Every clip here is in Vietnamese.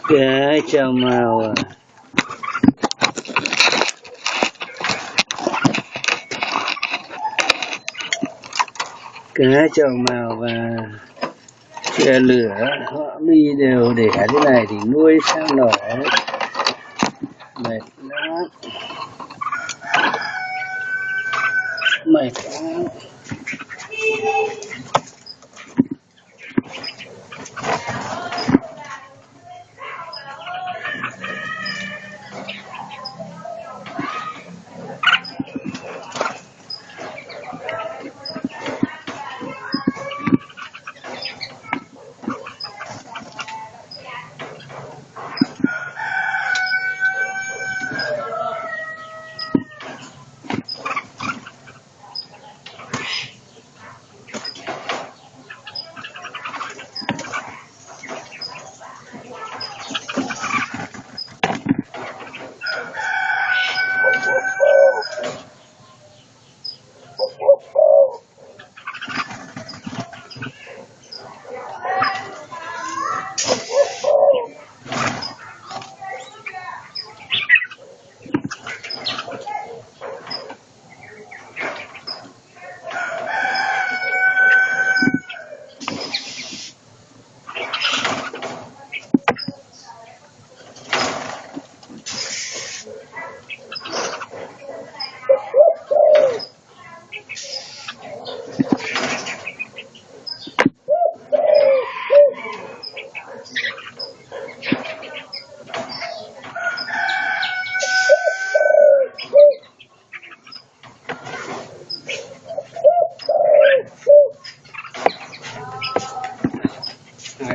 Cái chào màu à. Cái chào màu và chia lửa họ mi đều để thế này thì nuôi sao nổi, mệt lắm, mệt lắm.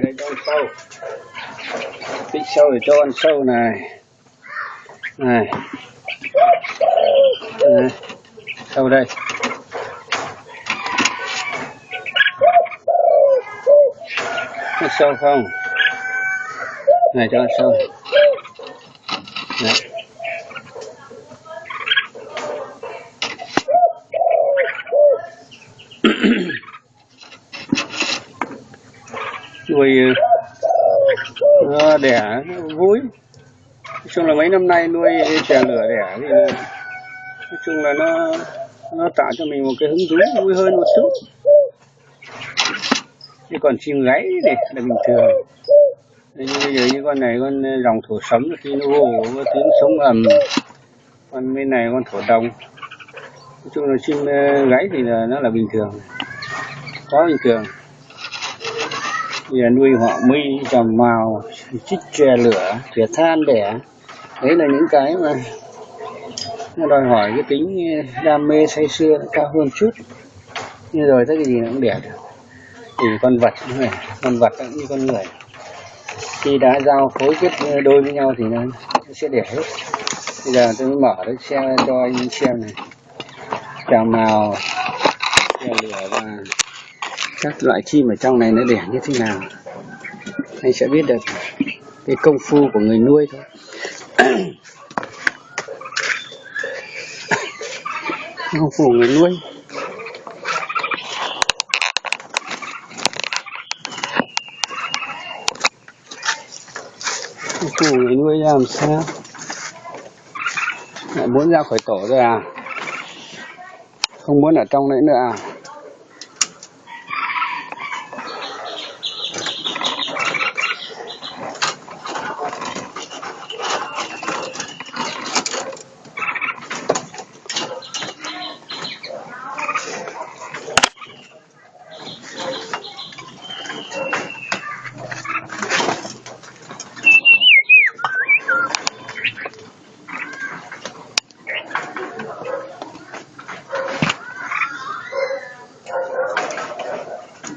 Đây cho ăn sâu, thích sâu thì cho ăn sâu này, này, này. Sâu đây, có sâu không? Này cho ăn sâu, này. Nuôi nó đẻ nó vui. Nói chung là mấy năm nay nuôi chè lửa đẻ thì nói chung là nó tạo cho mình một cái hứng thú vui hơn một chút. Chứ còn chim gáy này là bình thường. Nhưng bây giờ như con này con rồng thổ sấm khi nó hô có tiếng sống ầm, con bên này con thổ đồng. Nói chung là chim gáy thì nó là bình thường, quá bình thường. Bây giờ nuôi họ mi, chòm màu, chích, chòe, lửa, chòe than đẻ. Đấy là những cái mà nó đòi hỏi cái tính đam mê say sưa cao hơn chút. Nhưng rồi thấy cái gì nó cũng đẻ được. Thì con vật này, con vật cũng như con người. Khi đã giao phối kết đôi với nhau thì nó sẽ đẻ hết. Bây giờ tôi mới mở đấy xe cho anh xem này. Chòm màu, chòe lửa và các loại chim ở trong này nó đẻ như thế nào, anh sẽ biết được cái công phu của người nuôi thôi. Công phu của người nuôi. Công phu của người nuôi làm sao? Lại muốn ra khỏi tổ rồi à? Không muốn ở trong đấy nữa à?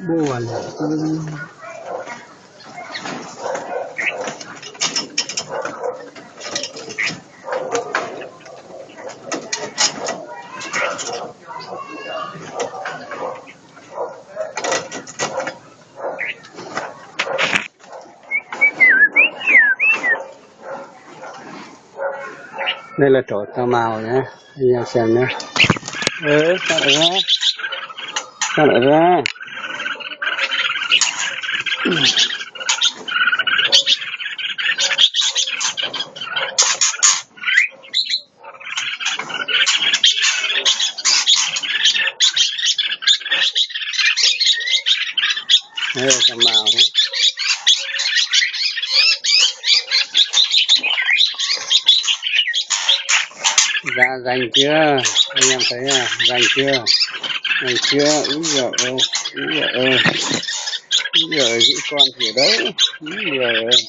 Buồn. Đây là chỗ tao màu nhé, anh em xem nhé. Sao lại ra? Sao lại ra? Đây là cà mào đấy. Ra dành chưa? Anh em thấy à, dành chưa? Dành chưa? Úi giời ơi, úi giời ơi. Úi giời ơi, giữ con thì ở đâu? Úi giời ơi.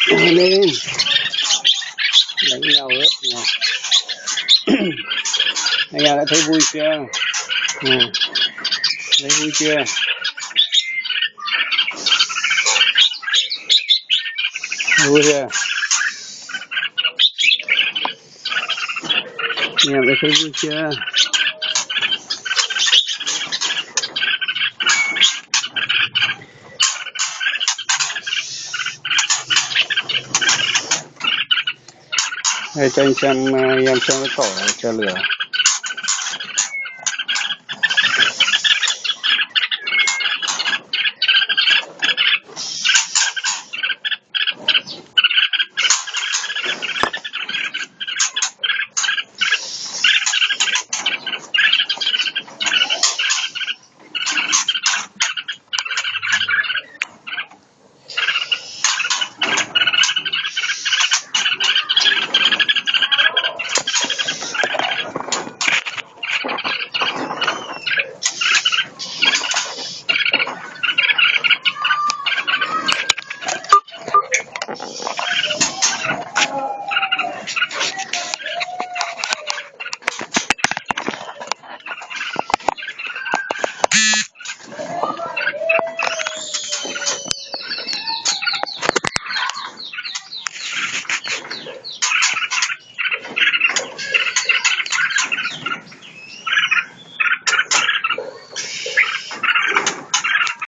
Lên. Đánh nhau hết nhỉ. Anh em đã thấy vui chưa? Thấy vui chưa? Vui chưa? Anh em đã thấy vui chưa? Đây cho anh xem em xem cái tổ cho lửa.